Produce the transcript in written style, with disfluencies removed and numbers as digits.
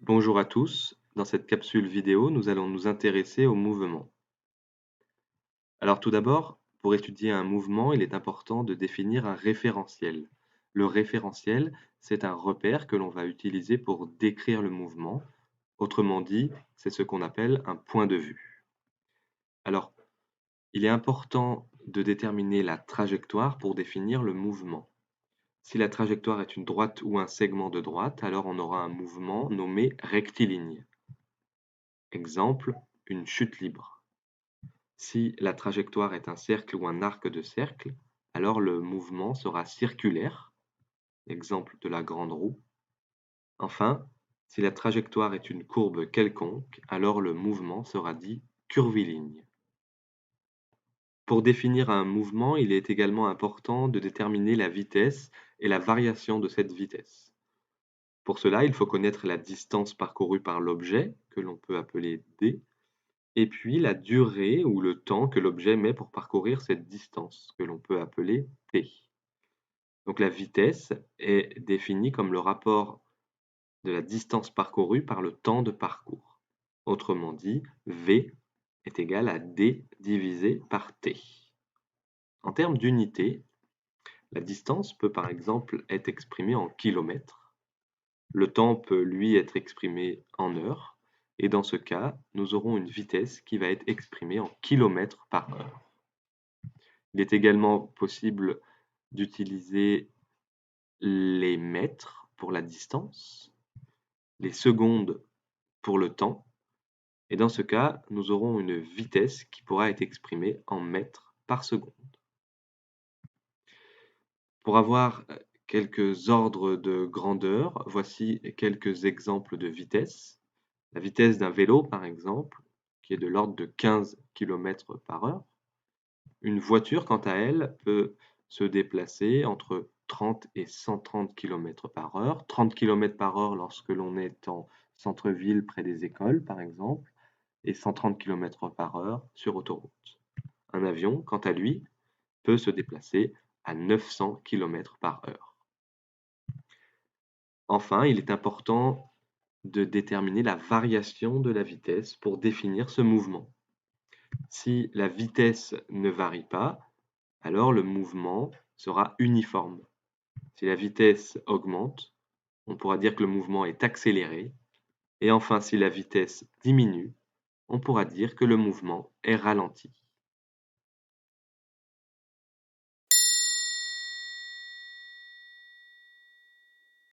Bonjour à tous, dans cette capsule vidéo, nous allons nous intéresser au mouvement. Alors tout d'abord, pour étudier un mouvement, il est important de définir un référentiel. Le référentiel, c'est un repère que l'on va utiliser pour décrire le mouvement. Autrement dit, c'est ce qu'on appelle un point de vue. Alors, il est important de déterminer la trajectoire pour définir le mouvement. Si la trajectoire est une droite ou un segment de droite, alors on aura un mouvement nommé rectiligne. Exemple, une chute libre. Si la trajectoire est un cercle ou un arc de cercle, alors le mouvement sera circulaire, exemple de la grande roue. Enfin, si la trajectoire est une courbe quelconque, alors le mouvement sera dit curviligne. Pour définir un mouvement, il est également important de déterminer la vitesse et la variation de cette vitesse. Pour cela, il faut connaître la distance parcourue par l'objet, que l'on peut appeler d, et puis la durée ou le temps que l'objet met pour parcourir cette distance, que l'on peut appeler t. Donc la vitesse est définie comme le rapport de la distance parcourue par le temps de parcours. Autrement dit, v est égal à d divisé par t. En termes d'unité, la distance peut par exemple être exprimée en kilomètres. Le temps peut lui être exprimé en heures. Et dans ce cas, nous aurons une vitesse qui va être exprimée en kilomètres par heure. Il est également possible d'utiliser les mètres pour la distance, les secondes pour le temps, et dans ce cas, nous aurons une vitesse qui pourra être exprimée en mètres par seconde. Pour avoir quelques ordres de grandeur, voici quelques exemples de vitesse. La vitesse d'un vélo, par exemple, qui est de l'ordre de 15 km par heure. Une voiture, quant à elle, peut se déplacer entre 30 et 130 km par heure. 30 km par heure lorsque l'on est en centre-ville près des écoles, par exemple, et 130 km par heure sur autoroute. Un avion, quant à lui, peut se déplacer à 900 km par heure. Enfin, il est important de déterminer la variation de la vitesse pour définir ce mouvement. Si la vitesse ne varie pas, alors le mouvement sera uniforme. Si la vitesse augmente, on pourra dire que le mouvement est accéléré. Et enfin, si la vitesse diminue, on pourra dire que le mouvement est ralenti.